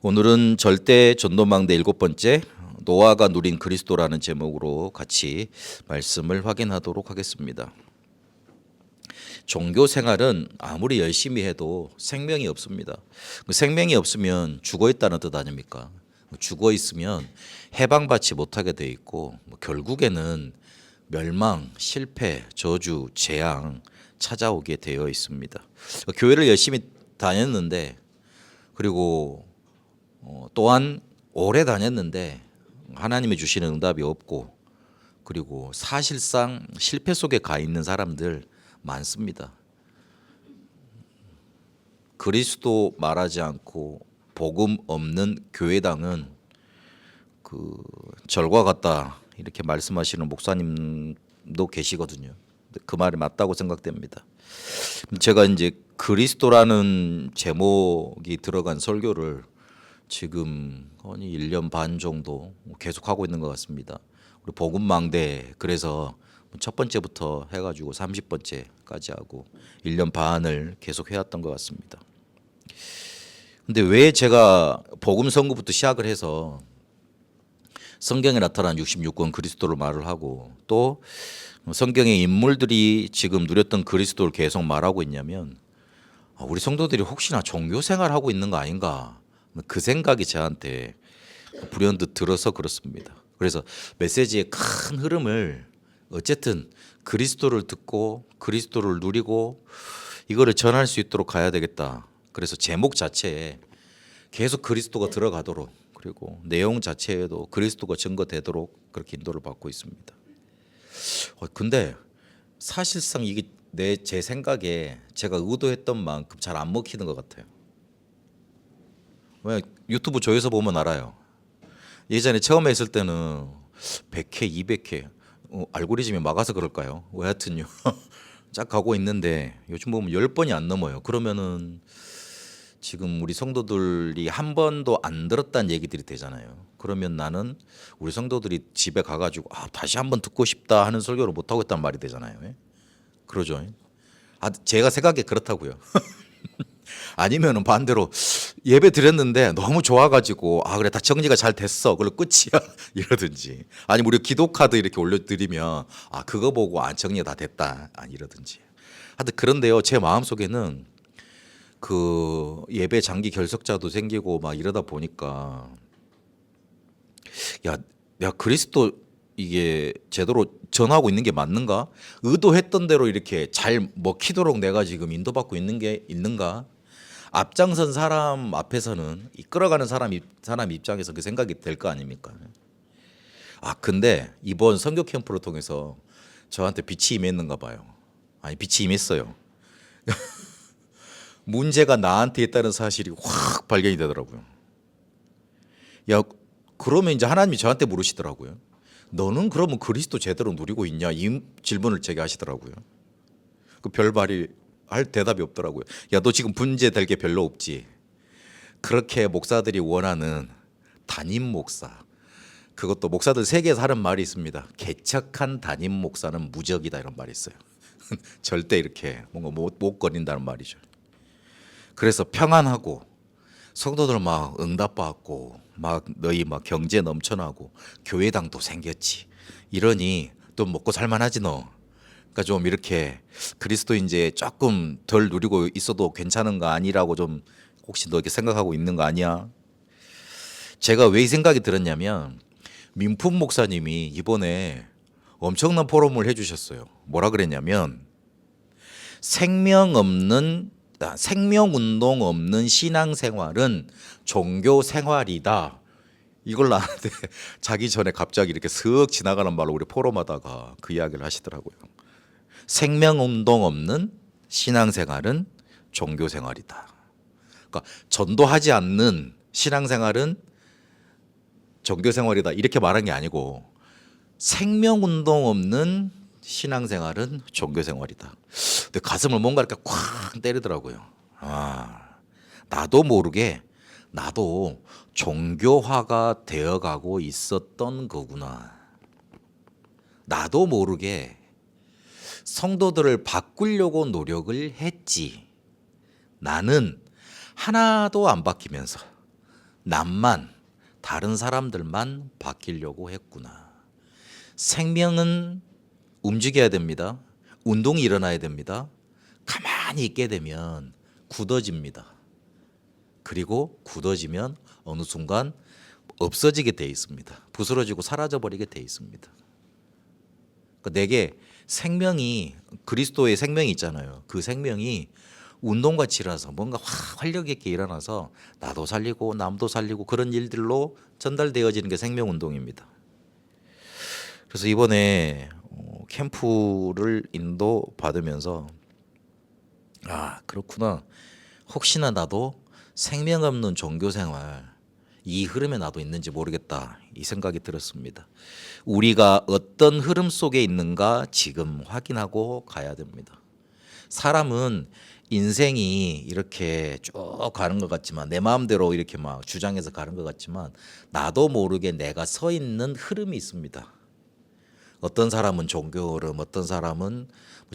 오늘은 절대 전도망대 7번째 노아가 누린 그리스도라는 제목으로 같이 말씀을 확인하도록 하겠습니다. 종교 생활은 아무리 열심히 해도 생명이 없습니다. 생명이 없으면 죽어 있다는 뜻 아닙니까? 죽어 있으면 해방받지 못하게 돼 있고 결국에는 멸망, 실패, 저주, 재앙 찾아오게 되어 있습니다. 교회를 열심히 다녔는데 그리고 또한 오래 다녔는데 하나님이 주시는 응답이 없고 그리고 사실상 실패 속에 가 있는 사람들 많습니다. 그리스도 말하지 않고 복음 없는 교회당은 그 절과 같다 이렇게 말씀하시는 목사님도 계시거든요. 그 말이 맞다고 생각됩니다. 제가 이제 그리스도라는 제목이 들어간 설교를 지금 거의 1년 반 정도 계속 하고 있는 것 같습니다. 우리 복음망대 그래서 첫 번째부터 해가지고 30번째까지 하고 1년 반을 계속 해왔던 것 같습니다. 근데 왜 제가 복음 선교부터 시작을 해서 성경에 나타난 66권 그리스도를 말을 하고 또 성경의 인물들이 지금 누렸던 그리스도를 계속 말하고 있냐면 우리 성도들이 혹시나 종교 생활하고 있는 거 아닌가 그 생각이 저한테 불현듯 들어서 그렇습니다. 그래서 메시지의 큰 흐름을 어쨌든 그리스도를 듣고 그리스도를 누리고 이거를 전할 수 있도록 가야 되겠다. 그래서 제목 자체에 계속 그리스도가 들어가도록 그리고 내용 자체에도 그리스도가 증거되도록 그렇게 인도를 받고 있습니다. 근데 사실상 이게 제 생각에 제가 의도했던 만큼 잘 안 먹히는 것 같아요. 왜 유튜브 조회수 보면 알아요. 예전에 처음에 했을 때는 100회, 200회 알고리즘이 막아서 그럴까요? 왜 하여튼요. 쫙 가고 있는데 요즘 보면 10번이 안 넘어요. 그러면은 지금 우리 성도들이 한 번도 안 들었다는 얘기들이 되잖아요. 그러면 나는 우리 성도들이 집에 가가지고 다시 한번 듣고 싶다 하는 설교를 못 하고 있다는 말이 되잖아요. 그러죠. 제가 생각에 그렇다고요. 아니면은 반대로 예배 드렸는데 너무 좋아가지고 그래 다 정리가 잘 됐어 그걸로 끝이야 이러든지 아니면 우리 기도 카드 이렇게 올려드리면 그거 보고 정리가 다 됐다 이러든지 하여튼 그런데요 제 마음속에는 그 예배 장기 결석자도 생기고 막 이러다 보니까 내가 그리스도 이게 제대로 전하고 있는 게 맞는가 의도했던 대로 이렇게 잘 먹히도록 내가 지금 인도받고 있는 게 있는가 앞장선 사람 앞에서는 이끌어가는 사람 입장에서 그 생각이 될 거 아닙니까? 근데 이번 선교 캠프를 통해서 저한테 빛이 임했는가 봐요. 빛이 임했어요. 문제가 나한테 있다는 사실이 확 발견이 되더라고요. 그러면 이제 하나님이 저한테 물으시더라고요. 너는 그러면 그리스도 제대로 누리고 있냐? 이 질문을 제게 하시더라고요. 그 별말이 할 대답이 없더라고요. 너 지금 문제될 게 별로 없지. 그렇게 목사들이 원하는 담임 목사. 그것도 목사들 세계에서 하는 말이 있습니다. 개척한 담임 목사는 무적이다 이런 말이 있어요. 절대 이렇게 뭔가 못 거린다는 말이죠. 그래서 평안하고 성도들 막 응답받고 막 너희 막 경제 넘쳐나고 교회당도 생겼지. 이러니 또 먹고 살만하지 너. 그러니까 좀 이렇게 그리스도 이제 조금 덜 누리고 있어도 괜찮은 거 아니라고 좀 혹시 너 이렇게 생각하고 있는 거 아니야? 제가 왜 이 생각이 들었냐면 민품 목사님이 이번에 엄청난 포럼을 해주셨어요. 뭐라 그랬냐면 생명 운동 없는 신앙생활은 종교 생활이다. 이걸 나한테 자기 전에 갑자기 이렇게 슥 지나가는 말로 우리 포럼하다가 그 이야기를 하시더라고요. 생명운동 없는 신앙생활은 종교생활이다. 그러니까 전도하지 않는 신앙생활은 종교생활이다 이렇게 말한 게 아니고 생명운동 없는 신앙생활은 종교생활이다. 근데 가슴을 뭔가 이렇게 콱 때리더라고요. 나도 모르게 나도 종교화가 되어가고 있었던 거구나. 나도 모르게 성도들을 바꾸려고 노력을 했지. 나는 하나도 안 바뀌면서 남만, 다른 사람들만 바뀌려고 했구나. 생명은 움직여야 됩니다. 운동이 일어나야 됩니다. 가만히 있게 되면 굳어집니다. 그리고 굳어지면 어느 순간 없어지게 돼 있습니다. 부스러지고 사라져버리게 돼 있습니다. 그러니까 내게 생명이, 그리스도의 생명이 있잖아요. 그 생명이 운동같이 일어나서 뭔가 활력 있게 일어나서 나도 살리고 남도 살리고 그런 일들로 전달되어지는 게 생명운동입니다. 그래서 이번에 캠프를 인도받으면서 그렇구나. 혹시나 나도 생명 없는 종교생활 이 흐름에 나도 있는지 모르겠다, 이 생각이 들었습니다. 우리가 어떤 흐름 속에 있는가 지금 확인하고 가야 됩니다. 사람은 인생이 이렇게 쭉 가는 것 같지만, 내 마음대로 이렇게 막 주장해서 가는 것 같지만, 나도 모르게 내가 서 있는 흐름이 있습니다. 어떤 사람은 종교 흐름, 어떤 사람은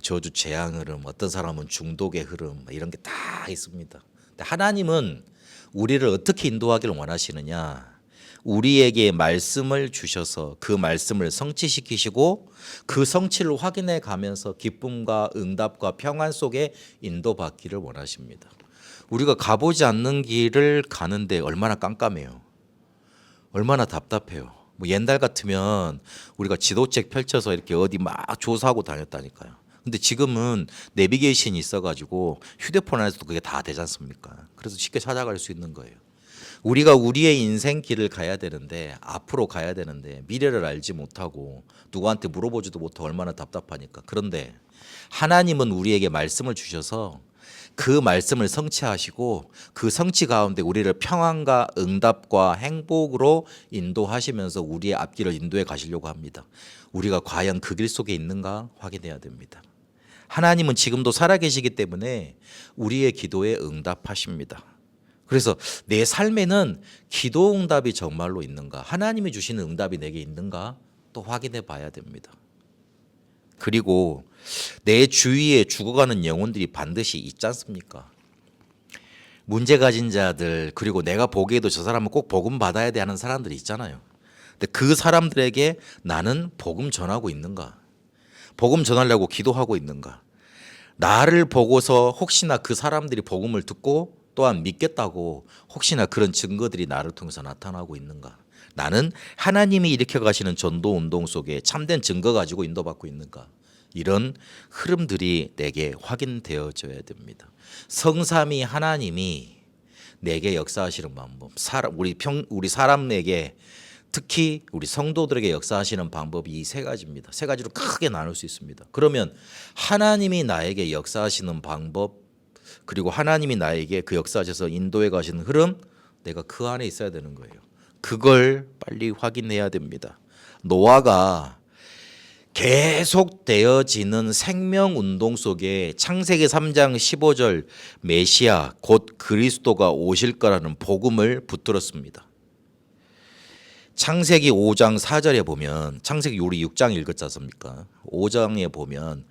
저주 재앙 흐름, 어떤 사람은 중독의 흐름, 이런 게 다 있습니다. 근데 하나님은 우리를 어떻게 인도하기를 원하시느냐? 우리에게 말씀을 주셔서 그 말씀을 성취시키시고 그 성취를 확인해 가면서 기쁨과 응답과 평안 속에 인도받기를 원하십니다. 우리가 가보지 않는 길을 가는데 얼마나 깜깜해요. 얼마나 답답해요. 뭐 옛날 같으면 우리가 지도책 펼쳐서 이렇게 어디 막 조사하고 다녔다니까요. 근데 지금은 내비게이션이 있어가지고 휴대폰 안에서도 그게 다 되지 않습니까? 그래서 쉽게 찾아갈 수 있는 거예요. 우리가 우리의 인생 길을 가야 되는데, 앞으로 가야 되는데 미래를 알지 못하고 누구한테 물어보지도 못하고 얼마나 답답하니까. 그런데 하나님은 우리에게 말씀을 주셔서 그 말씀을 성취하시고 그 성취 가운데 우리를 평안과 응답과 행복으로 인도하시면서 우리의 앞길을 인도해 가시려고 합니다. 우리가 과연 그 길 속에 있는가 확인해야 됩니다. 하나님은 지금도 살아계시기 때문에 우리의 기도에 응답하십니다. 그래서 내 삶에는 기도 응답이 정말로 있는가, 하나님이 주시는 응답이 내게 있는가 또 확인해 봐야 됩니다. 그리고 내 주위에 죽어가는 영혼들이 반드시 있지 않습니까? 문제 가진 자들, 그리고 내가 보기에도 저 사람은 꼭 복음 받아야 돼 하는 사람들이 있잖아요. 근데 그 사람들에게 나는 복음 전하고 있는가? 복음 전하려고 기도하고 있는가? 나를 보고서 혹시나 그 사람들이 복음을 듣고 또한 믿겠다고 혹시나 그런 증거들이 나를 통해서 나타나고 있는가? 나는 하나님이 일으켜 가시는 전도 운동 속에 참된 증거 가지고 인도받고 있는가? 이런 흐름들이 내게 확인되어져야 됩니다. 성삼위 하나님이 내게 역사하시는 방법, 우리 사람에게, 특히 우리 성도들에게 역사하시는 방법이 이 세 가지입니다. 세 가지로 크게 나눌 수 있습니다. 그러면 하나님이 나에게 역사하시는 방법, 그리고 하나님이 나에게 그 역사하셔서 인도해 가시는 흐름, 내가 그 안에 있어야 되는 거예요. 그걸 빨리 확인해야 됩니다. 노아가 계속되어지는 생명운동 속에 창세기 3장 15절 메시아 곧 그리스도가 오실 거라는 복음을 붙들었습니다. 창세기 5장 4절에 보면, 창세기 우리 6장 읽었지 않습니까? 5장에 보면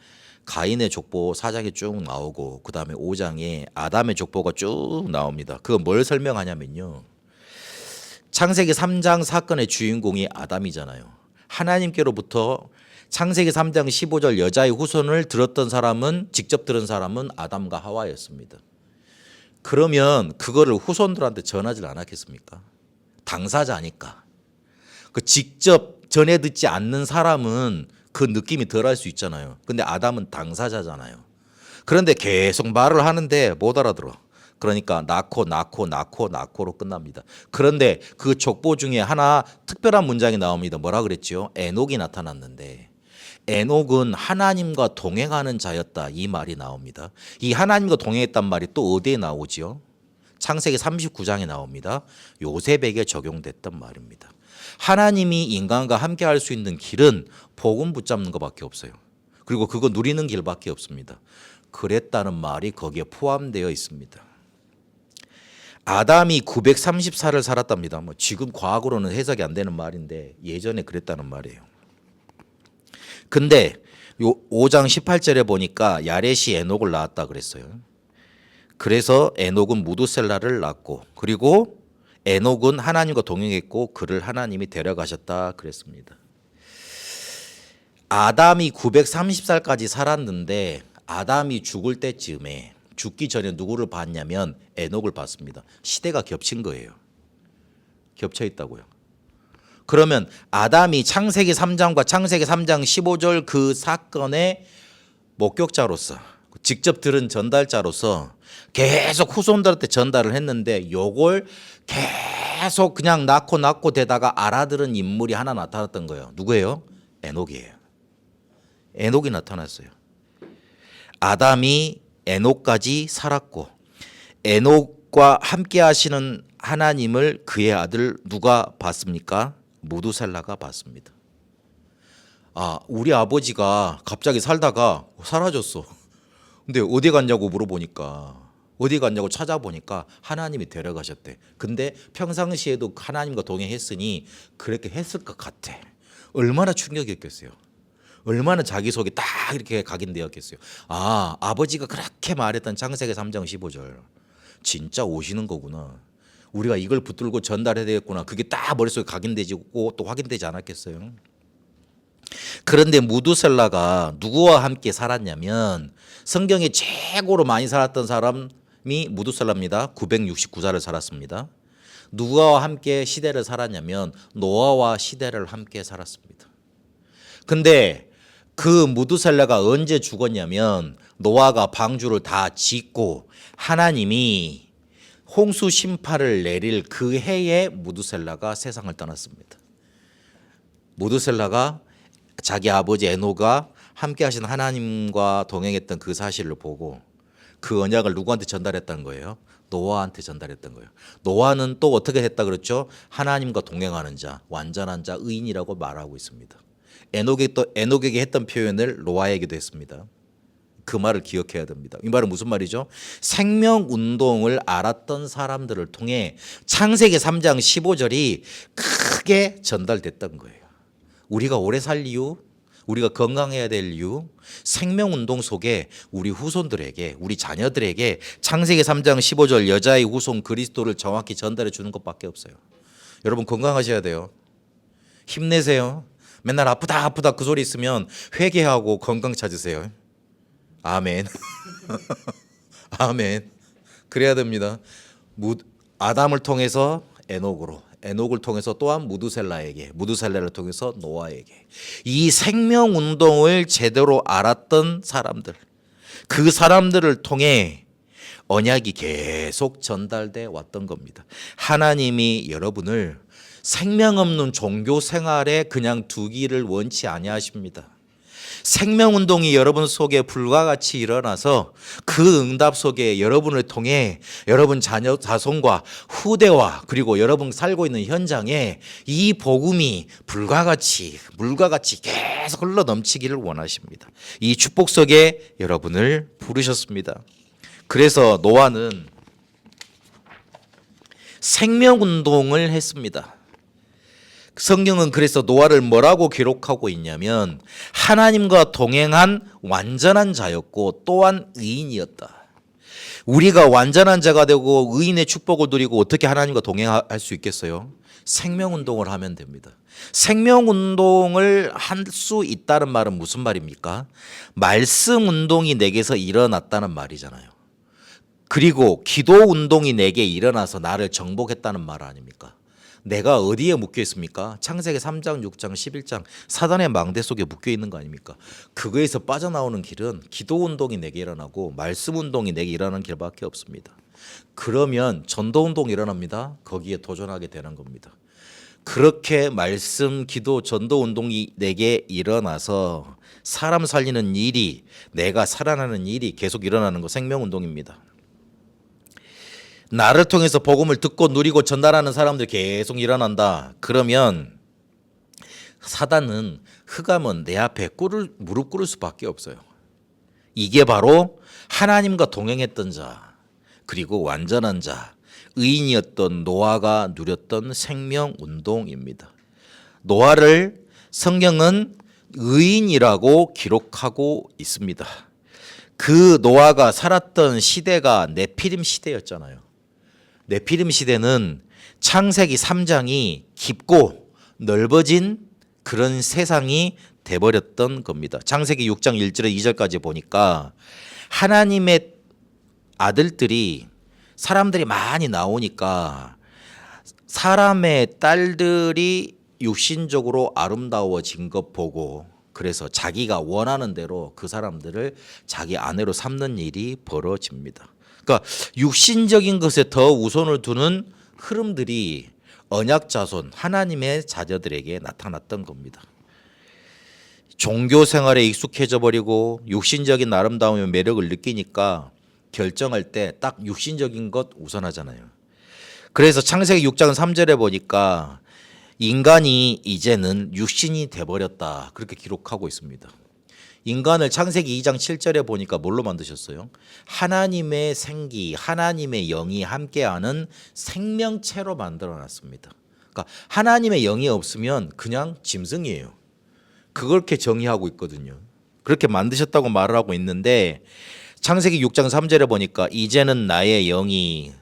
가인의 족보 4장에 쭉 나오고 그 다음에 5장에 아담의 족보가 쭉 나옵니다. 그거 뭘 설명하냐면요, 창세기 3장 사건의 주인공이 아담이잖아요. 하나님께로부터 창세기 3장 15절 여자의 후손을 들었던 사람은, 직접 들은 사람은 아담과 하와였습니다. 그러면 그거를 후손들한테 전하지 않았겠습니까? 당사자니까. 그 직접 전해 듣지 않는 사람은 그 느낌이 덜할 수 있잖아요. 근데 아담은 당사자잖아요. 그런데 계속 말을 하는데 못 알아들어. 그러니까 낳고로 끝납니다. 그런데 그 족보 중에 하나 특별한 문장이 나옵니다. 뭐라 그랬죠? 에녹이 나타났는데, 에녹은 하나님과 동행하는 자였다, 이 말이 나옵니다. 이 하나님과 동행했단 말이 또 어디에 나오지요? 창세기 39장에 나옵니다. 요셉에게 적용됐단 말입니다. 하나님이 인간과 함께 할 수 있는 길은 복음 붙잡는 것밖에 없어요. 그리고 그거 누리는 길밖에 없습니다. 그랬다는 말이 거기에 포함되어 있습니다. 아담이 930살을 살았답니다. 뭐 지금 과학으로는 해석이 안 되는 말인데 예전에 그랬다는 말이에요. 근데 요 5장 18절에 보니까 야렛이 에녹을 낳았다 그랬어요. 그래서 에녹은 무두셀라를 낳고, 그리고 에녹은 하나님과 동행했고 그를 하나님이 데려가셨다 그랬습니다. 아담이 930살까지 살았는데 아담이 죽을 때쯤에 죽기 전에 누구를 봤냐면 에녹을 봤습니다. 시대가 겹친 거예요. 겹쳐 있다고요. 그러면 아담이 창세기 3장과 창세기 3장 15절 그 사건의 목격자로서 직접 들은 전달자로서 계속 후손들한테 전달을 했는데 요걸 계속 그냥 낳고 되다가 알아들은 인물이 하나 나타났던 거예요. 누구예요? 에녹이에요. 에녹이 나타났어요. 아담이 에녹까지 살았고 에녹과 함께 하시는 하나님을 그의 아들 누가 봤습니까? 무두셀라가 봤습니다. 우리 아버지가 갑자기 살다가 사라졌어. 근데 어디 갔냐고 물어보니까 어디 갔냐고 찾아보니까 하나님이 데려가셨대. 근데 평상시에도 하나님과 동행했으니 그렇게 했을 것 같아. 얼마나 충격이었겠어요. 얼마나 자기 속에 딱 이렇게 각인되었겠어요. 아버지가 그렇게 말했던 창세기 3장 15절 진짜 오시는 거구나. 우리가 이걸 붙들고 전달해야 되겠구나. 그게 딱 머릿속에 각인되고 또 확인되지 않았겠어요. 그런데 무두셀라가 누구와 함께 살았냐면 성경에 최고로 많이 살았던 사람이 무두셀라입니다. 969살을 살았습니다. 누구와 함께 시대를 살았냐면 노아와 시대를 함께 살았습니다. 근데 그 무두셀라가 언제 죽었냐면 노아가 방주를 다 짓고 하나님이 홍수 심판을 내릴 그 해에 무두셀라가 세상을 떠났습니다. 무두셀라가 자기 아버지 에녹과 함께 하신 하나님과 동행했던 그 사실을 보고 그 언약을 누구한테 전달했다는 거예요? 노아한테 전달했던 거예요. 노아는 또 어떻게 했다 그랬죠? 하나님과 동행하는 자, 완전한 자, 의인이라고 말하고 있습니다. 에녹에게 했던 표현을 노아에게도 했습니다. 그 말을 기억해야 됩니다. 이 말은 무슨 말이죠? 생명운동을 알았던 사람들을 통해 창세기 3장 15절이 크게 전달됐던 거예요. 우리가 오래 살 이유, 우리가 건강해야 될 이유, 생명운동 속에 우리 후손들에게, 우리 자녀들에게 창세기 3장 15절 여자의 후손 그리스도를 정확히 전달해 주는 것밖에 없어요. 여러분 건강하셔야 돼요. 힘내세요. 맨날 아프다 그 소리 있으면 회개하고 건강 찾으세요. 아멘. 아멘. 그래야 됩니다. 아담을 통해서 에녹으로, 에녹을 통해서 또한 무두셀라에게, 무두셀라를 통해서 노아에게 이 생명운동을 제대로 알았던 사람들, 그 사람들을 통해 언약이 계속 전달돼 왔던 겁니다. 하나님이 여러분을 생명 없는 종교 생활에 그냥 두기를 원치 아니하십니다. 생명운동이 여러분 속에 불과 같이 일어나서 그 응답 속에 여러분을 통해 여러분 자손과 후대와 그리고 여러분 살고 있는 현장에 이 복음이 불과 같이 물과 같이 계속 흘러 넘치기를 원하십니다. 이 축복 속에 여러분을 부르셨습니다. 그래서 노아는 생명운동을 했습니다. 성경은 그래서 노아를 뭐라고 기록하고 있냐면 하나님과 동행한 완전한 자였고 또한 의인이었다. 우리가 완전한 자가 되고 의인의 축복을 누리고 어떻게 하나님과 동행할 수 있겠어요? 생명운동을 하면 됩니다. 생명운동을 할 수 있다는 말은 무슨 말입니까? 말씀운동이 내게서 일어났다는 말이잖아요. 그리고 기도운동이 내게 일어나서 나를 정복했다는 말 아닙니까? 내가 어디에 묶여 있습니까? 창세기 3장, 6장, 11장 사단의 망대 속에 묶여 있는 거 아닙니까? 그거에서 빠져나오는 길은 기도운동이 내게 일어나고 말씀운동이 내게 일어나는 길밖에 없습니다. 그러면 전도운동이 일어납니다. 거기에 도전하게 되는 겁니다. 그렇게 말씀, 기도, 전도운동이 내게 일어나서 사람 살리는 일이, 내가 살아나는 일이 계속 일어나는 거 생명운동입니다. 나를 통해서 복음을 듣고 누리고 전달하는 사람들 계속 일어난다. 그러면 사단은 흑암은 내 앞에 무릎 꿇을 수밖에 없어요. 이게 바로 하나님과 동행했던 자, 그리고 완전한 자, 의인이었던 노아가 누렸던 생명운동입니다. 노아를 성경은 의인이라고 기록하고 있습니다. 그 노아가 살았던 시대가 네피림 시대였잖아요. 네피림 시대는 창세기 3장이 깊고 넓어진 그런 세상이 돼버렸던 겁니다. 창세기 6장 1절에 2절까지 보니까 하나님의 아들들이 사람들이 많이 나오니까 사람의 딸들이 육신적으로 아름다워진 것 보고 그래서 자기가 원하는 대로 그 사람들을 자기 아내로 삼는 일이 벌어집니다. 그러니까 육신적인 것에 더 우선을 두는 흐름들이 언약 자손 하나님의 자녀들에게 나타났던 겁니다. 종교 생활에 익숙해져 버리고 육신적인 아름다움의 매력을 느끼니까 결정할 때 딱 육신적인 것 우선하잖아요. 그래서 창세기 6장 3절에 보니까 인간이 이제는 육신이 돼버렸다 그렇게 기록하고 있습니다. 인간을 창세기 2장 7절에 보니까 뭘로 만드셨어요? 하나님의 생기, 하나님의 영이 함께하는 생명체로 만들어놨습니다. 그러니까 하나님의 영이 없으면 그냥 짐승이에요. 그렇게 정의하고 있거든요. 그렇게 만드셨다고 말을 하고 있는데 창세기 6장 3절에 보니까 이제는 나의 영이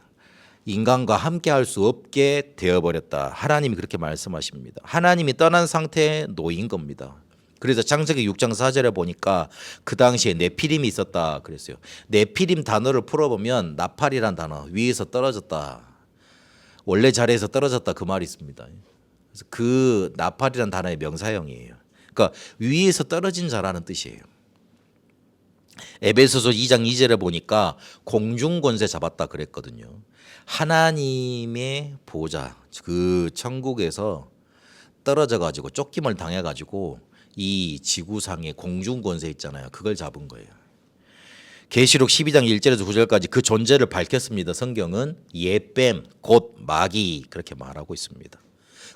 인간과 함께할 수 없게 되어버렸다. 하나님이 그렇게 말씀하십니다. 하나님이 떠난 상태에 놓인 겁니다. 그래서 창세기 6장 4절에 보니까 그 당시에 네피림이 있었다 그랬어요. 네피림 단어를 풀어보면 나팔이란 단어, 위에서 떨어졌다. 원래 자리에서 떨어졌다 그 말이 있습니다. 그래서 그 나팔이란 단어의 명사형이에요. 그러니까 위에서 떨어진 자라는 뜻이에요. 에베소서 2장 2절에 보니까 공중 권세 잡았다 그랬거든요. 하나님의 보좌 그 천국에서 떨어져 가지고 쫓김을 당해 가지고 이 지구상의 공중 권세 있잖아요. 그걸 잡은 거예요. 계시록 12장 1절에서 9절까지 그 존재를 밝혔습니다. 성경은 예뱀 곧 마귀 그렇게 말하고 있습니다.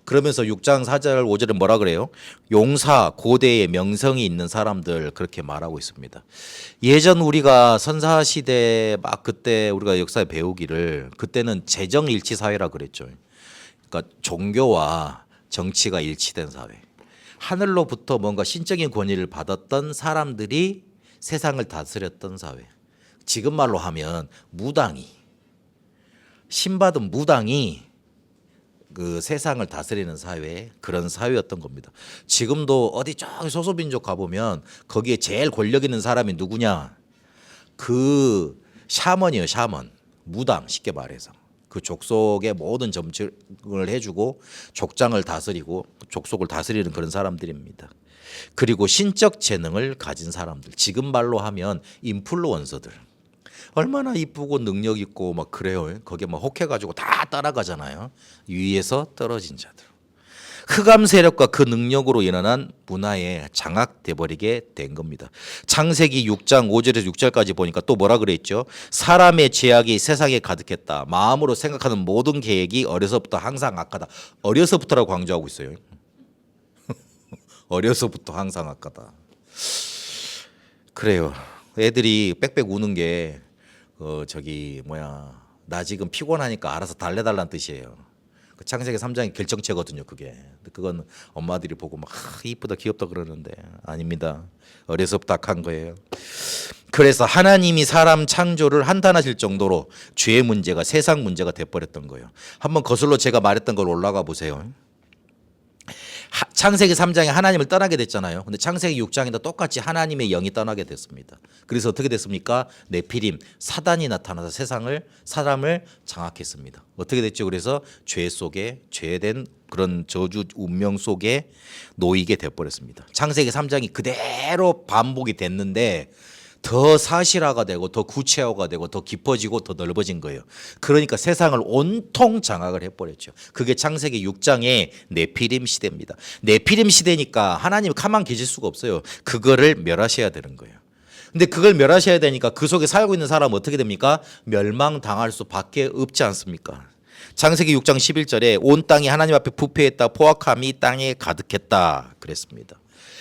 그러면서 6장 4절 5절은 뭐라 그래요? 용사 고대의 명성이 있는 사람들 그렇게 말하고 있습니다. 예전 우리가 선사시대 막 그때 우리가 역사에 배우기를 그때는 재정일치 사회라 그랬죠. 그러니까 종교와 정치가 일치된 사회. 하늘로부터 뭔가 신적인 권위를 받았던 사람들이 세상을 다스렸던 사회. 지금 말로 하면 무당이 신받은 무당이 그 세상을 다스리는 사회 그런 사회였던 겁니다. 지금도 어디 저기 소수민족 가보면 거기에 제일 권력 있는 사람이 누구냐? 그 샤먼이에요. 샤먼 무당 쉽게 말해서 그 족속의 모든 점령을 해주고 족장을 다스리고 족속을 다스리는 그런 사람들입니다. 그리고 신적 재능을 가진 사람들 지금 말로 하면 인플루언서들 얼마나 이쁘고 능력 있고 막 그래요. 거기에 막 혹해가지고 다 따라가잖아요. 위에서 떨어진 자들. 흑암 세력과 그 능력으로 일어난 문화에 장악돼 버리게 된 겁니다. 창세기 6장 5절에서 6절까지 보니까 또 뭐라 그랬죠? 사람의 죄악이 세상에 가득했다. 마음으로 생각하는 모든 계획이 어려서부터 항상 악하다. 어려서부터라고 강조하고 있어요. 어려서부터 항상 악하다. 그래요. 애들이 빽빽 우는 게 나 지금 피곤하니까 알아서 달래달라는 뜻이에요. 그 창세기 3장의 결정체거든요. 그게. 그건 엄마들이 보고 막 이쁘다 귀엽다 그러는데 아닙니다. 어려서부터 악한 거예요. 그래서 하나님이 사람 창조를 한탄하실 정도로 죄의 문제가 세상 문제가 돼버렸던 거예요. 한번 거슬러 제가 말했던 걸 올라가 보세요. 창세기 3장에 하나님을 떠나게 됐잖아요. 근데 창세기 6장에도 똑같이 하나님의 영이 떠나게 됐습니다. 그래서 어떻게 됐습니까? 네피림 사단이 나타나서 사람을 장악했습니다. 어떻게 됐죠? 그래서 죄 속에 죄된 그런 저주 운명 속에 놓이게 돼버렸습니다. 창세기 3장이 그대로 반복이 됐는데 더 사실화가 되고 더 구체화가 되고 더 깊어지고 더 넓어진 거예요. 그러니까 세상을 온통 장악을 해버렸죠. 그게 창세기 6장의 네피림 시대입니다. 네피림 시대니까 하나님이 가만 계실 수가 없어요. 그거를 멸하셔야 되는 거예요. 근데 그걸 멸하셔야 되니까 그 속에 살고 있는 사람은 어떻게 됩니까? 멸망당할 수밖에 없지 않습니까? 창세기 6장 11절에 온 땅이 하나님 앞에 부패했다. 포악함이 땅에 가득했다 그랬습니다.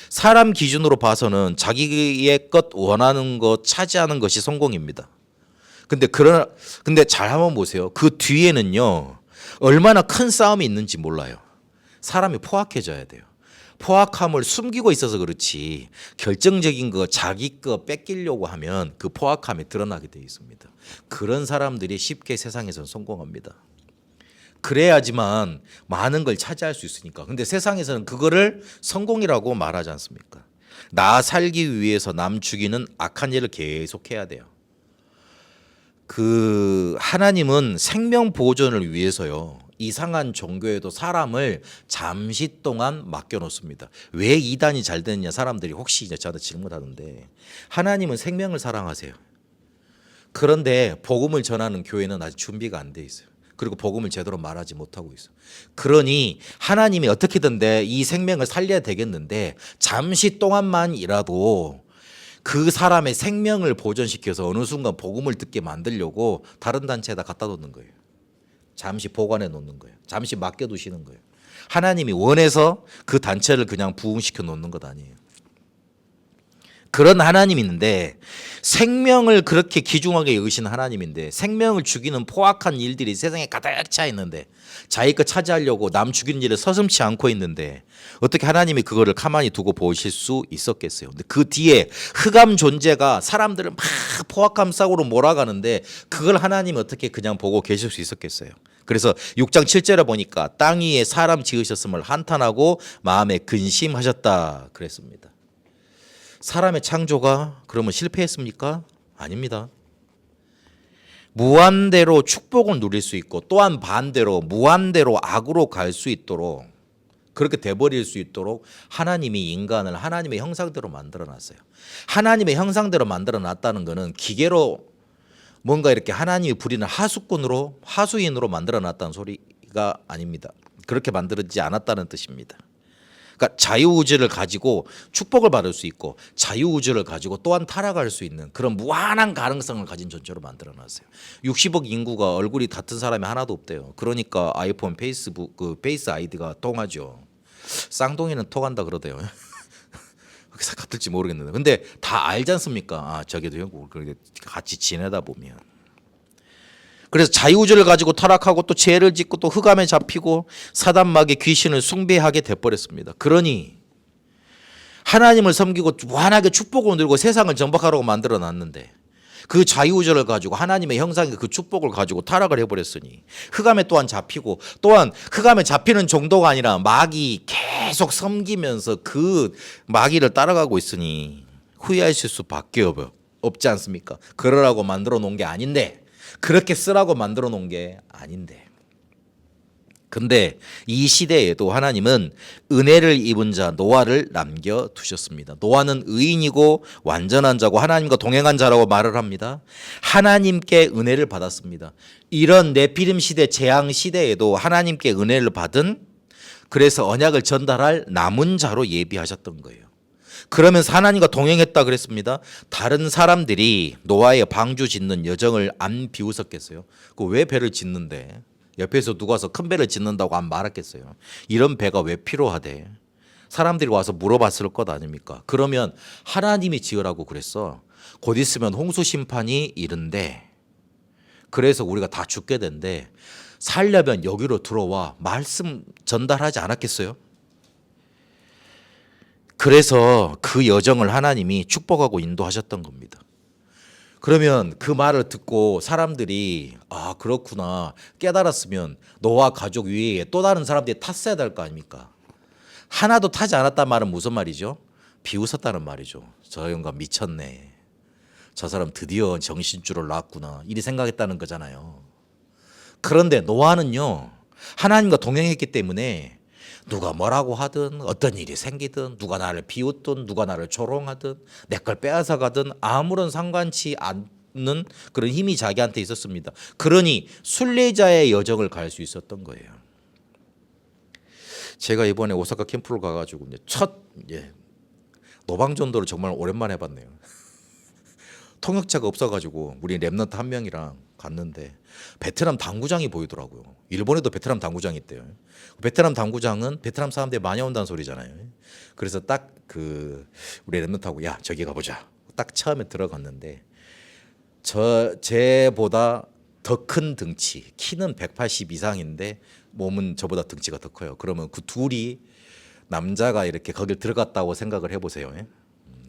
사람 기준으로 봐서는 자기의 것 원하는 것 차지하는 것이 성공입니다. 근데 잘 한번 보세요. 그 뒤에는요. 얼마나 큰 싸움이 있는지 몰라요. 사람이 포악해져야 돼요. 포악함을 숨기고 있어서 그렇지 결정적인 거 자기 거 뺏기려고 하면 그 포악함이 드러나게 되어 있습니다. 그런 사람들이 쉽게 세상에서는 성공합니다. 그래야지만 많은 걸 차지할 수 있으니까. 근데 세상에서는 그거를 성공이라고 말하지 않습니까? 나 살기 위해서 남 죽이는 악한 일을 계속해야 돼요. 그 하나님은 생명 보존을 위해서요. 이상한 종교에도 사람을 잠시 동안 맡겨 놓습니다. 왜 이단이 잘 되느냐 사람들이 혹시 이제 저한테 질문하는데 하나님은 생명을 사랑하세요. 그런데 복음을 전하는 교회는 아직 준비가 안 돼 있어요. 그리고 복음을 제대로 말하지 못하고 있어. 그러니 하나님이 어떻게든데 이 생명을 살려야 되겠는데 잠시 동안만이라도 그 사람의 생명을 보존시켜서 어느 순간 복음을 듣게 만들려고 다른 단체에다 갖다 놓는 거예요. 잠시 보관해 놓는 거예요. 잠시 맡겨두시는 거예요. 하나님이 원해서 그 단체를 그냥 부흥시켜 놓는 것 아니에요. 그런 하나님인데 생명을 그렇게 귀중하게 여기시는 하나님인데 생명을 죽이는 포악한 일들이 세상에 가득 차 있는데 자기 것 차지하려고 남 죽이는 일을 서슴지 않고 있는데 어떻게 하나님이 그거를 가만히 두고 보실 수 있었겠어요. 근데 그 뒤에 흑암 존재가 사람들을 막 포악함 싸구로 몰아가는데 그걸 하나님이 어떻게 그냥 보고 계실 수 있었겠어요. 그래서 6장 7절에 보니까 땅 위에 사람 지으셨음을 한탄하고 마음에 근심하셨다 그랬습니다. 사람의 창조가 그러면 실패했습니까? 아닙니다. 무한대로 축복을 누릴 수 있고 또한 반대로 무한대로 악으로 갈 수 있도록 그렇게 돼버릴 수 있도록 하나님이 인간을 하나님의 형상대로 만들어놨어요. 하나님의 형상대로 만들어놨다는 것은 기계로 뭔가 이렇게 하나님이 부리는 하수꾼으로 하수인으로 만들어놨다는 소리가 아닙니다. 그렇게 만들어지지 않았다는 뜻입니다. 그러니까 자유우주를 가지고 축복을 받을 수 있고 자유우주를 가지고 또한 타락할 수 있는 그런 무한한 가능성을 가진 존재로 만들어놨어요. 60억 인구가 얼굴이 같은 사람이 하나도 없대요. 그러니까 아이폰, 페이스북, 그 페이스 아이디가 통하죠. 쌍둥이는 통한다 그러대요. 같을지 모르겠는데, 근데 다 알지 않습니까? 아, 저게도 형, 같이 지내다 보면. 그래서 자유우주를 가지고 타락하고 또 죄를 짓고 또 흑암에 잡히고 사단마귀 귀신을 숭배하게 돼버렸습니다. 그러니 하나님을 섬기고 무한하게 축복을 누리고 세상을 정복하라고 만들어놨는데 그 자유우주를 가지고 하나님의 형상의 그 축복을 가지고 타락을 해버렸으니 흑암에 또한 잡히고 또한 흑암에 잡히는 정도가 아니라 마귀 계속 섬기면서 그 마귀를 따라가고 있으니 후회하실 수밖에 없지 않습니까? 그러라고 만들어 놓은 게 아닌데 그렇게 쓰라고 만들어 놓은 게 아닌데. 근데 이 시대에도 하나님은 은혜를 입은 자 노아를 남겨두셨습니다. 노아는 의인이고 완전한 자고 하나님과 동행한 자라고 말을 합니다. 하나님께 은혜를 받았습니다. 이런 네피림 시대 재앙 시대에도 하나님께 은혜를 받은 그래서 언약을 전달할 남은 자로 예비하셨던 거예요. 그러면서 하나님과 동행했다 그랬습니다. 다른 사람들이 노아의 방주 짓는 여정을 안 비웃었겠어요? 그 왜 배를 짓는데 옆에서 누가 와서 큰 배를 짓는다고 안 말았겠어요? 이런 배가 왜 필요하대? 사람들이 와서 물어봤을 것 아닙니까? 그러면 하나님이 지으라고 그랬어. 곧 있으면 홍수 심판이 이른데 그래서 우리가 다 죽게 된대. 살려면 여기로 들어와 말씀 전달하지 않았겠어요? 그래서 그 여정을 하나님이 축복하고 인도하셨던 겁니다. 그러면 그 말을 듣고 사람들이 아 그렇구나 깨달았으면 노아 가족 위에 또 다른 사람들이 탔어야 될 거 아닙니까? 하나도 타지 않았단 말은 무슨 말이죠? 비웃었다는 말이죠. 저 영감 미쳤네. 저 사람 드디어 정신줄을 놨구나. 이리 생각했다는 거잖아요. 그런데 노아는요 하나님과 동행했기 때문에 누가 뭐라고 하든 어떤 일이 생기든 누가 나를 비웃든 누가 나를 조롱하든 내 걸 빼앗아 가든 아무런 상관치 않는 그런 힘이 자기한테 있었습니다. 그러니 순례자의 여정을 갈 수 있었던 거예요. 제가 이번에 오사카 캠프를 가가지고 첫 노방전도를 정말 오랜만에 해봤네요. 통역자가 없어가지고 우리 랩런트 한 명이랑 갔는데 베트남 당구장이 보이더라고요. 일본에도 베트남 당구장이 있대요. 베트남 당구장은 베트남 사람들이 많이 온다는 소리잖아요. 그래서 딱 그 우리 랩런트하고 야 저기 가보자. 딱 처음에 들어갔는데 제보다 더 큰 등치, 키는 180 이상인데 몸은 저보다 등치가 더 커요. 그러면 그 둘이 남자가 이렇게 거길 들어갔다고 생각을 해보세요.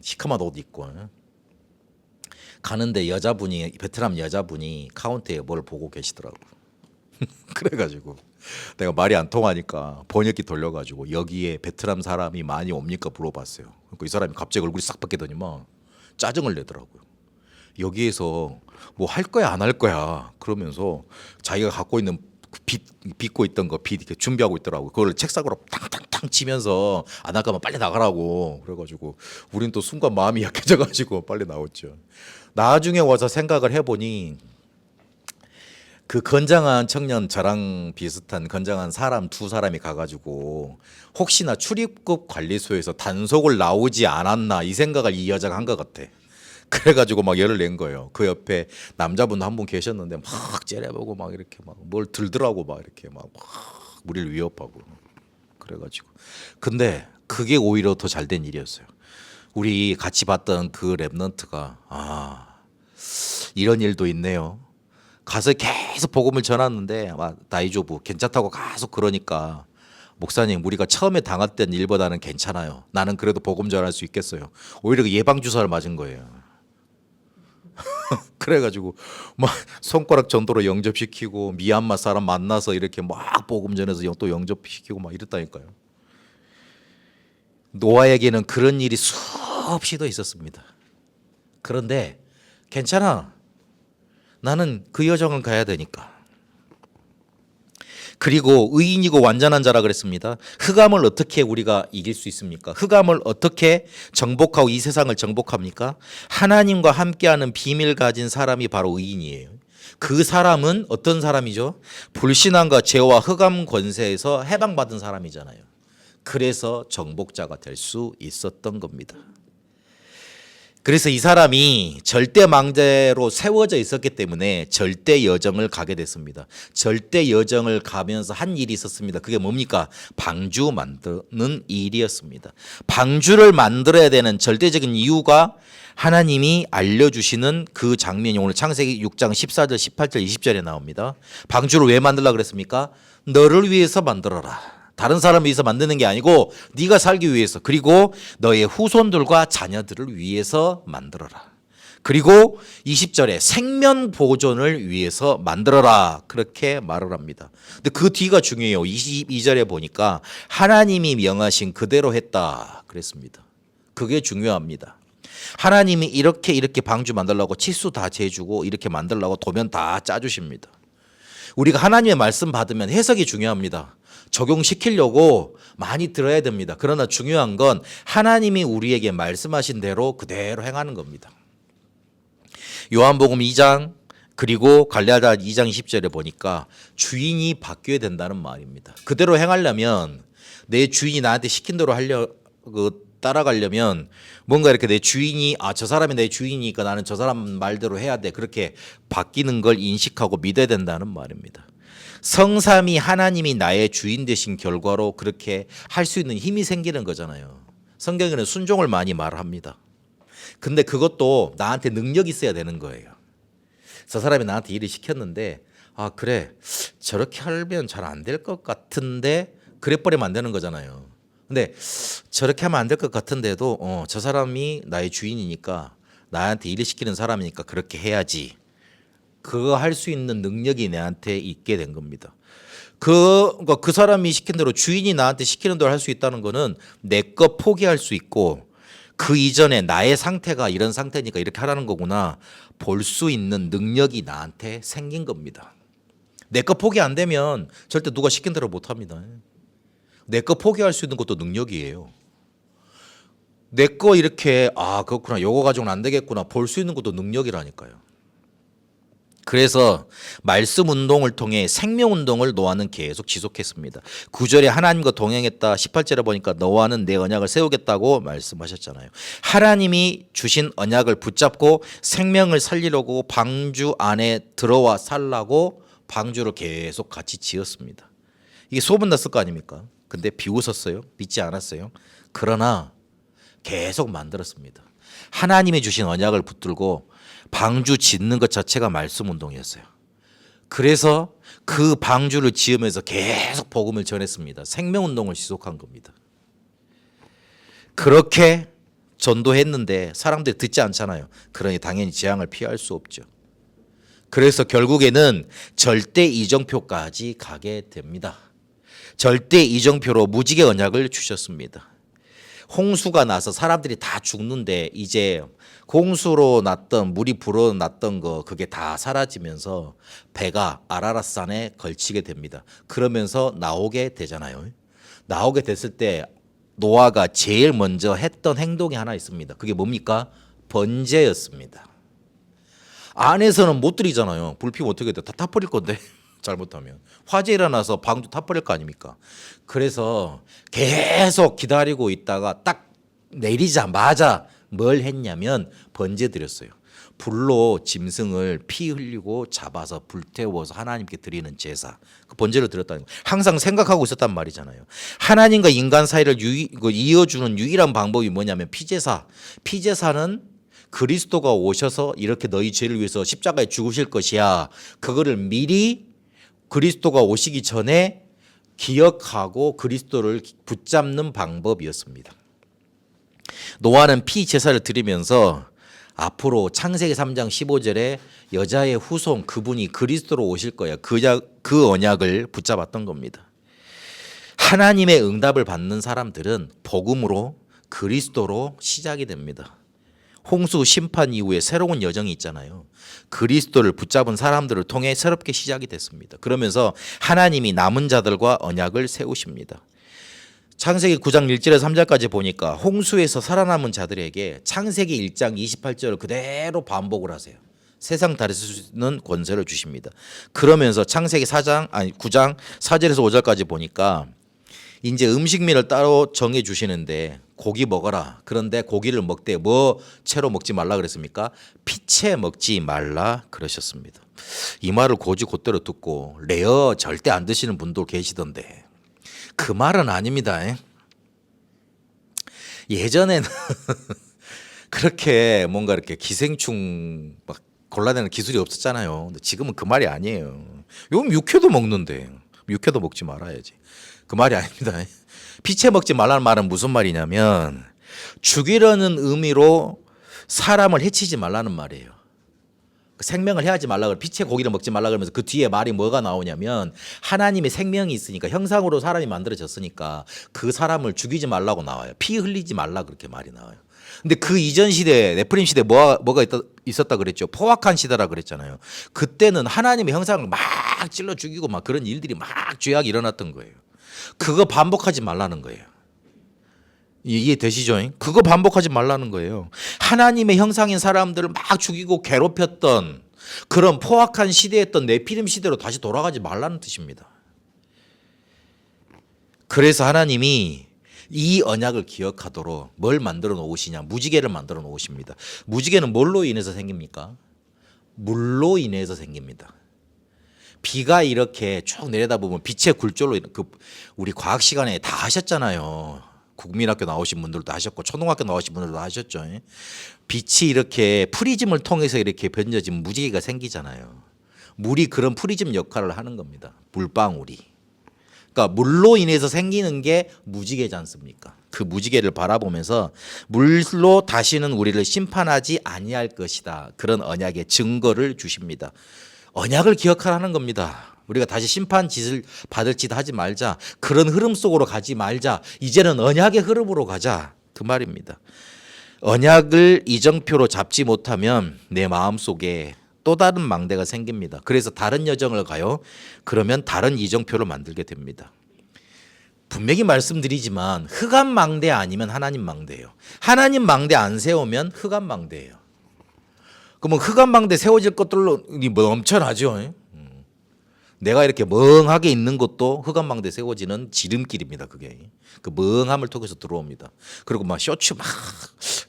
시커먼 옷 입고 가는데 여자분이 베트남 여자분이 카운터에 뭘 보고 계시더라고. 그래가지고 내가 말이 안 통하니까 번역기 돌려가지고 여기에 베트남 사람이 많이 옵니까 물어봤어요. 그러니까 이 사람이 갑자기 얼굴이 싹 바뀌더니만 짜증을 내더라고요. 여기에서 뭐 할 거야 안 할 거야 그러면서 자기가 갖고 있는 빚고 있던 거 빚 준비하고 있더라고. 그걸 책상으로 탕탕탕 치면서 안 할 거면 빨리 나가라고. 그래가지고 우리는 또 순간 마음이 약해져가지고 빨리 나왔죠. 나중에 와서 생각을 해보니 그 건장한 청년 저랑 비슷한 건장한 사람 두 사람이 가가지고 혹시나 출입국 관리소에서 단속을 나오지 않았나 이 생각을 이 여자가 한 것 같아. 그래가지고 막 열을 낸 거예요. 그 옆에 남자분 한 분 계셨는데 막 째려보고 막 이렇게 막 뭘 들더라고 막 이렇게 막 우리를 위협하고 그래가지고 근데 그게 오히려 더 잘된 일이었어요. 우리 같이 봤던 그 랩넌트가 이런 일도 있네요. 가서 계속 복음을 전하는데 다이조부 괜찮다고 계속 그러니까 목사님 우리가 처음에 당했던 일보다는 괜찮아요. 나는 그래도 복음 전할 수 있겠어요. 오히려 그 예방 주사를 맞은 거예요. 그래가지고 막 손가락 전도로 영접시키고 미얀마 사람 만나서 이렇게 막 복음 전해서 또 영접시키고 막 이랬다니까요. 노아에게는 그런 일이 수없이 더 있었습니다. 그런데 괜찮아. 나는 그 여정을 가야 되니까. 그리고 의인이고 완전한 자라 그랬습니다. 흑암을 어떻게 우리가 이길 수 있습니까? 흑암을 어떻게 정복하고 이 세상을 정복합니까? 하나님과 함께하는 비밀 가진 사람이 바로 의인이에요. 그 사람은 어떤 사람이죠? 불신앙과 죄와 흑암 권세에서 해방받은 사람이잖아요. 그래서 정복자가 될 수 있었던 겁니다. 그래서 이 사람이 절대 망대로 세워져 있었기 때문에 절대 여정을 가게 됐습니다. 절대 여정을 가면서 한 일이 있었습니다. 그게 뭡니까? 방주 만드는 일이었습니다. 방주를 만들어야 되는 절대적인 이유가 하나님이 알려주시는 그 장면이 오늘 창세기 6장 14절, 18절, 20절에 나옵니다. 방주를 왜 만들려고 그랬습니까? 너를 위해서 만들어라. 다른 사람을 위해서 만드는 게 아니고 네가 살기 위해서, 그리고 너의 후손들과 자녀들을 위해서 만들어라. 그리고 20절에 생명 보존을 위해서 만들어라. 그렇게 말을 합니다. 근데 그 뒤가 중요해요. 22절에 보니까 하나님이 명하신 그대로 했다 그랬습니다. 그게 중요합니다. 하나님이 이렇게 방주 만들라고 치수 다 재주고 이렇게 만들라고 도면 다 짜주십니다. 우리가 하나님의 말씀 받으면 해석이 중요합니다. 적용시키려고 많이 들어야 됩니다. 그러나 중요한 건 하나님이 우리에게 말씀하신 대로 그대로 행하는 겁니다. 요한복음 2장 그리고 갈라디아 2장 20절에 보니까 주인이 바뀌어야 된다는 말입니다. 그대로 행하려면 내 주인이 나한테 시킨 대로 따라가려면 뭔가 이렇게 내 주인이 저 사람이 내 주인이니까 나는 저 사람 말대로 해야 돼. 그렇게 바뀌는 걸 인식하고 믿어야 된다는 말입니다. 성삼위 하나님이 나의 주인 되신 결과로 그렇게 할 수 있는 힘이 생기는 거잖아요. 성경에는 순종을 많이 말합니다. 근데 그것도 나한테 능력이 있어야 되는 거예요. 저 사람이 나한테 일을 시켰는데 그래 저렇게 하면 잘 안 될 것 같은데 그래 버리면 안 되는 거잖아요. 근데 저렇게 하면 안 될 것 같은데도 저 사람이 나의 주인이니까 나한테 일을 시키는 사람이니까 그렇게 해야지. 그거 할 수 있는 능력이 내한테 있게 된 겁니다. 그 사람이 시킨 대로 주인이 나한테 시키는 대로 할 수 있다는 거는 내 거 포기할 수 있고 그 이전에 나의 상태가 이런 상태니까 이렇게 하라는 거구나 볼 수 있는 능력이 나한테 생긴 겁니다. 내 거 포기 안 되면 절대 누가 시킨 대로 못 합니다. 내 거 포기할 수 있는 것도 능력이에요. 내 거 이렇게 그렇구나 요거 가지고는 안 되겠구나 볼 수 있는 것도 능력이라니까요. 그래서 말씀 운동을 통해 생명 운동을 노아는 계속 지속했습니다. 9절에 하나님과 동행했다. 18절에 보니까 너와는 내 언약을 세우겠다고 말씀하셨잖아요. 하나님이 주신 언약을 붙잡고 생명을 살리려고 방주 안에 들어와 살라고 방주를 계속 같이 지었습니다. 이게 소문났을 거 아닙니까? 근데 비웃었어요. 믿지 않았어요. 그러나 계속 만들었습니다. 하나님이 주신 언약을 붙들고 방주 짓는 것 자체가 말씀 운동이었어요. 그래서 그 방주를 지으면서 계속 복음을 전했습니다. 생명 운동을 지속한 겁니다. 그렇게 전도했는데 사람들이 듣지 않잖아요. 그러니 당연히 재앙을 피할 수 없죠. 그래서 결국에는 절대 이정표까지 가게 됩니다. 절대 이정표로 무지개 언약을 주셨습니다. 홍수가 나서 사람들이 다 죽는데 이제 홍수로 났던 물이 불어났던 거 그게 다 사라지면서 배가 아라랏산에 걸치게 됩니다. 그러면서 나오게 되잖아요. 나오게 됐을 때 노아가 제일 먼저 했던 행동이 하나 있습니다. 그게 뭡니까? 번제였습니다. 안에서는 못 들이잖아요. 불 피면 어떻게 돼? 다 타버릴 건데 잘못하면 화재 일어나서 방도 타버릴 거 아닙니까? 그래서 계속 기다리고 있다가 딱 내리자마자 뭘 했냐면 번제 드렸어요. 불로 짐승을 피 흘리고 잡아서 불태워서 하나님께 드리는 제사, 그 번제를 드렸다는 거. 항상 생각하고 있었단 말이잖아요. 하나님과 인간 사이를 이어주는 유일한 방법이 뭐냐면 피제사. 피제사는 그리스도가 오셔서 이렇게 너희 죄를 위해서 십자가에 죽으실 것이야. 그거를 미리 그리스도가 오시기 전에 기억하고 그리스도를 붙잡는 방법이었습니다. 노아는 피 제사를 드리면서 앞으로 창세기 3장 15절에 여자의 후손 그분이 그리스도로 오실 거야. 그 언약을 붙잡았던 겁니다. 하나님의 응답을 받는 사람들은 복음으로 그리스도로 시작이 됩니다. 홍수 심판 이후에 새로운 여정이 있잖아요. 그리스도를 붙잡은 사람들을 통해 새롭게 시작이 됐습니다. 그러면서 하나님이 남은 자들과 언약을 세우십니다. 창세기 9장 1절에서 3절까지 보니까 홍수에서 살아남은 자들에게 창세기 1장 28절을 그대로 반복을 하세요. 세상 다릴 수 있는 권세를 주십니다. 그러면서 창세기 9장 4절에서 5절까지 보니까 이제 음식면을 따로 정해 주시는데 고기 먹어라. 그런데 고기를 먹되 뭐 채로 먹지 말라 그랬습니까? 피채 먹지 말라 그러셨습니다. 이 말을 곧대로 듣고 레어 절대 안 드시는 분도 계시던데 그 말은 아닙니다. 예전에는 그렇게 뭔가 이렇게 기생충 막 골라내는 기술이 없었잖아요. 근데 지금은 그 말이 아니에요. 요즘 육회도 먹는데 육회도 먹지 말아야지. 그 말이 아닙니다. 피채 먹지 말라는 말은 무슨 말이냐면 죽이려는 의미로 사람을 해치지 말라는 말이에요. 생명을 해하지 말라 그래. 피채 고기를 먹지 말라 그러면서 그 뒤에 말이 뭐가 나오냐면 하나님의 생명이 있으니까 있으니까 사람이 만들어졌으니까 그 사람을 죽이지 말라고 나와요. 피 흘리지 말라 그렇게 말이 나와요. 근데 그 이전 시대에 네프림 시대에 뭐가 있었다 그랬죠. 포악한 시대라 그랬잖아요. 그때는 하나님의 형상을 막 찔러 죽이고 막 그런 일들이 막 죄악이 일어났던 거예요. 그거 반복하지 말라는 거예요. 이해되시죠? 그거 반복하지 말라는 거예요. 하나님의 형상인 사람들을 막 죽이고 괴롭혔던 그런 포악한 시대였던 네피림 시대로 다시 돌아가지 말라는 뜻입니다. 그래서 하나님이 이 언약을 기억하도록 뭘 만들어 놓으시냐? 무지개를 만들어 놓으십니다. 무지개는 뭘로 인해서 생깁니까? 물로 인해서 생깁니다. 비가 이렇게 쭉 내려다보면 빛의 굴절로 우리 과학 시간에 다 하셨잖아요. 국민학교 나오신 분들도 하셨고 초등학교 나오신 분들도 하셨죠. 빛이 이렇게 프리즘을 통해서 이렇게 번져지면 무지개가 생기잖아요. 물이 그런 프리즘 역할을 하는 겁니다. 물방울이. 그러니까 물로 인해서 생기는 게 무지개지 않습니까? 그 무지개를 바라보면서 물로 다시는 우리를 심판하지 아니할 것이다. 그런 언약의 증거를 주십니다. 언약을 기억하라는 겁니다. 우리가 다시 심판 짓을 받을 짓 하지 말자. 그런 흐름 속으로 가지 말자. 이제는 언약의 흐름으로 가자. 그 말입니다. 언약을 이정표로 잡지 못하면 내 마음속에 또 다른 망대가 생깁니다. 그래서 다른 여정을 가요. 그러면 다른 이정표를 만들게 됩니다. 분명히 말씀드리지만 흑암 망대 아니면 하나님 망대예요. 하나님 망대 안 세우면 흑암 망대예요. 그러면 흑암 망대 세워질 것들로 넘쳐나죠. 내가 이렇게 멍하게 있는 것도 흑암 망대 세워지는 지름길입니다. 그게 그 멍함을 통해서 들어옵니다. 그리고 막 쇼츠 막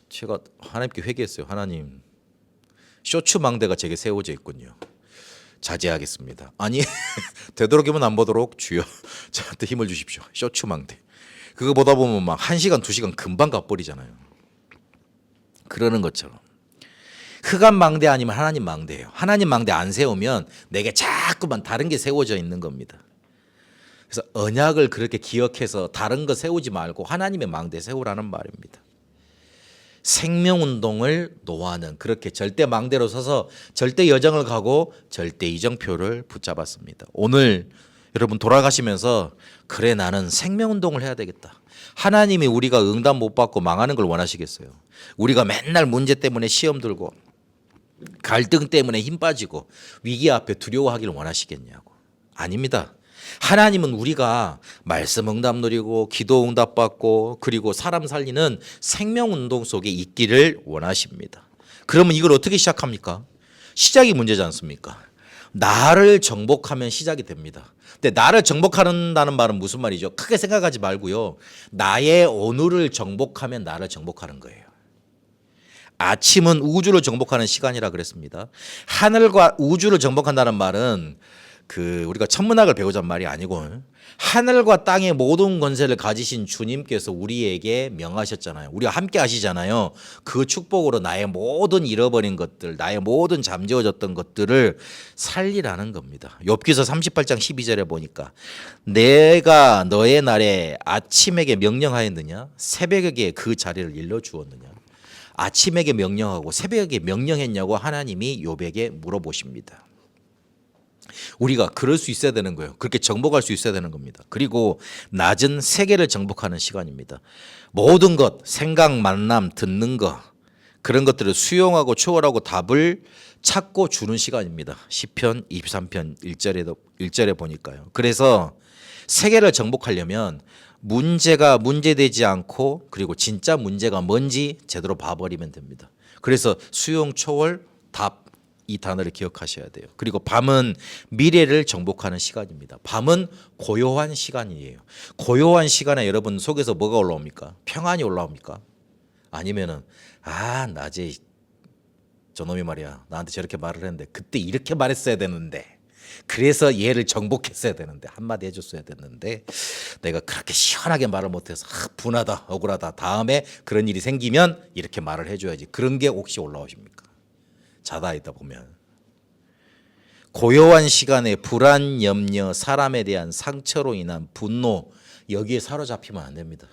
제가 하나님께 회개했어요. 하나님 쇼츠 망대가 제게 세워져 있군요. 자제하겠습니다. 아니 되도록이면 안 보도록 주여 저한테 힘을 주십시오. 쇼츠 망대 그거 보다 보면 막 1시간 2시간 금방 가버리잖아요. 그러는 것처럼 흑암 망대 아니면 하나님 망대예요. 하나님 망대 안 세우면 내게 자꾸만 다른 게 세워져 있는 겁니다. 그래서 언약을 그렇게 기억해서 다른 거 세우지 말고 하나님의 망대 세우라는 말입니다. 생명운동을 노아는 그렇게 절대 망대로 서서 절대 여정을 가고 절대 이정표를 붙잡았습니다. 오늘 여러분 돌아가시면서 그래 나는 생명운동을 해야 되겠다. 하나님이 우리가 응답 못 받고 망하는 걸 원하시겠어요? 우리가 맨날 문제 때문에 시험 들고 갈등 때문에 힘 빠지고 위기 앞에 두려워하기를 원하시겠냐고. 아닙니다. 하나님은 우리가 말씀 응답 누리고 기도 응답 받고 그리고 사람 살리는 생명 운동 속에 있기를 원하십니다. 그러면 이걸 어떻게 시작합니까? 시작이 문제지 않습니까? 나를 정복하면 시작이 됩니다. 근데 나를 정복한다는 말은 무슨 말이죠? 크게 생각하지 말고요. 나의 오늘을 정복하면 나를 정복하는 거예요. 아침은 우주를 정복하는 시간이라 그랬습니다. 하늘과 우주를 정복한다는 말은 우리가 천문학을 배우자는 말이 아니고 하늘과 땅의 모든 권세를 가지신 주님께서 우리에게 명하셨잖아요. 우리가 함께 하시잖아요. 그 축복으로 나의 모든 잃어버린 것들, 나의 모든 잠재워졌던 것들을 살리라는 겁니다. 욥기서 38장 12절에 보니까 내가 너의 날에 아침에게 명령하였느냐 새벽에 그 자리를 일러주었느냐. 아침에게 명령하고 새벽에 명령했냐고 하나님이 욥에게 물어보십니다. 우리가 그럴 수 있어야 되는 거예요. 그렇게 정복할 수 있어야 되는 겁니다. 그리고 낮은 세계를 정복하는 시간입니다. 모든 것, 생각, 만남, 듣는 것 그런 것들을 수용하고 초월하고 답을 찾고 주는 시간입니다. 시편 23편 1절에 보니까요. 그래서 세계를 정복하려면 문제가 문제되지 않고 그리고 진짜 문제가 뭔지 제대로 봐버리면 됩니다. 그래서 수용, 초월, 답 이 단어를 기억하셔야 돼요. 그리고 밤은 미래를 정복하는 시간입니다. 밤은 고요한 시간이에요. 고요한 시간에 여러분 속에서 뭐가 올라옵니까? 평안이 올라옵니까? 아니면은 낮에 저놈이 말이야 나한테 저렇게 말을 했는데 그때 이렇게 말했어야 되는데 그래서 얘를 정복했어야 되는데 한마디 해줬어야 됐는데 내가 그렇게 시원하게 말을 못해서 분하다 억울하다 다음에 그런 일이 생기면 이렇게 말을 해줘야지. 그런 게 혹시 올라오십니까? 자다 있다 보면 고요한 시간에 불안, 염려, 사람에 대한 상처로 인한 분노 여기에 사로잡히면 안 됩니다.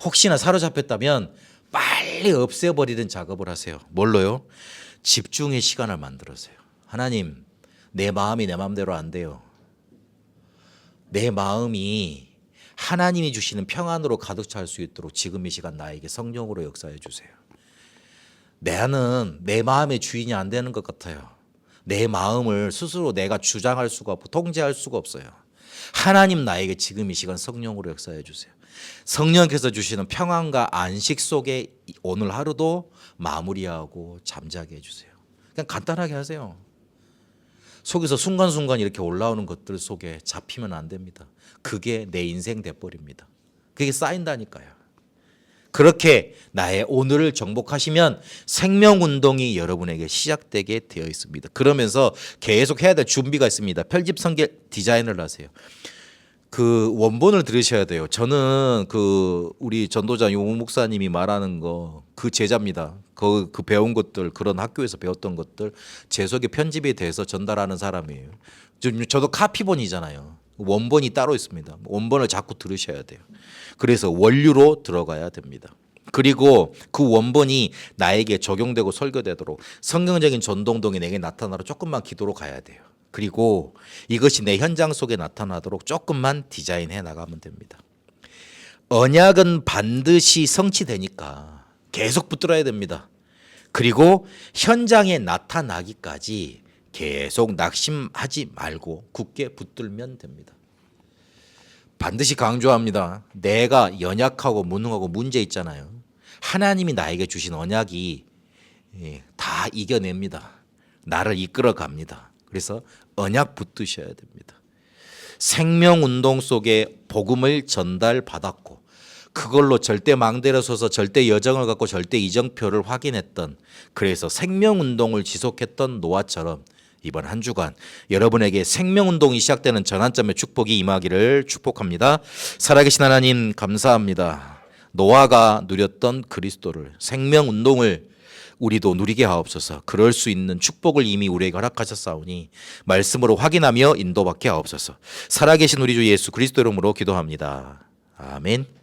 혹시나 사로잡혔다면 빨리 없애버리는 작업을 하세요. 뭘로요? 집중의 시간을 만들어서요. 하나님 내 마음이 내 마음대로 안 돼요. 내 마음이 하나님이 주시는 평안으로 가득 찰 수 있도록 지금 이 시간 나에게 성령으로 역사해 주세요. 나는 내 마음의 주인이 안 되는 것 같아요. 내 마음을 스스로 내가 주장할 수가 없고 통제할 수가 없어요. 하나님 나에게 지금 이 시간 성령으로 역사해 주세요. 성령께서 주시는 평안과 안식 속에 오늘 하루도 마무리하고 잠자게 해주세요. 그냥 간단하게 하세요. 속에서 순간순간 이렇게 올라오는 것들 속에 잡히면 안 됩니다. 그게 내 인생 돼버립니다. 그게 쌓인다니까요. 그렇게 나의 오늘을 정복하시면 생명운동이 여러분에게 시작되게 되어 있습니다. 그러면서 계속 해야 될 준비가 있습니다. 편집 성경 디자인을 하세요. 그 원본을 들으셔야 돼요. 저는 우리 전도자 용욱 목사님이 말하는 거 그 제자입니다. 그 배운 것들 그런 학교에서 배웠던 것들 제 속에 편집에 대해서 전달하는 사람이에요. 저도 카피본이잖아요. 원본이 따로 있습니다. 원본을 자꾸 들으셔야 돼요. 그래서 원류로 들어가야 됩니다. 그리고 그 원본이 나에게 적용되고 설교되도록 성경적인 전동동이 내게 나타나도록 조금만 기도로 가야 돼요. 그리고 이것이 내 현장 속에 나타나도록 조금만 디자인해 나가면 됩니다. 언약은 반드시 성취되니까 계속 붙들어야 됩니다. 그리고 현장에 나타나기까지 계속 낙심하지 말고 굳게 붙들면 됩니다. 반드시 강조합니다. 내가 연약하고 무능하고 문제 있잖아요. 하나님이 나에게 주신 언약이 다 이겨냅니다. 나를 이끌어 갑니다. 그래서 언약 붙드셔야 됩니다. 생명운동 속에 복음을 전달받았고 그걸로 절대 망대로 서서 절대 여정을 갖고 절대 이정표를 확인했던 그래서 생명운동을 지속했던 노아처럼 이번 한 주간 여러분에게 생명운동이 시작되는 전환점의 축복이 임하기를 축복합니다. 살아계신 하나님 감사합니다. 노아가 누렸던 그리스도를 생명운동을 우리도 누리게 하옵소서. 그럴 수 있는 축복을 이미 우리에게 허락하셨사오니 말씀으로 확인하며 인도받게 하옵소서. 살아계신 우리 주 예수 그리스도 이름으로 기도합니다. 아멘.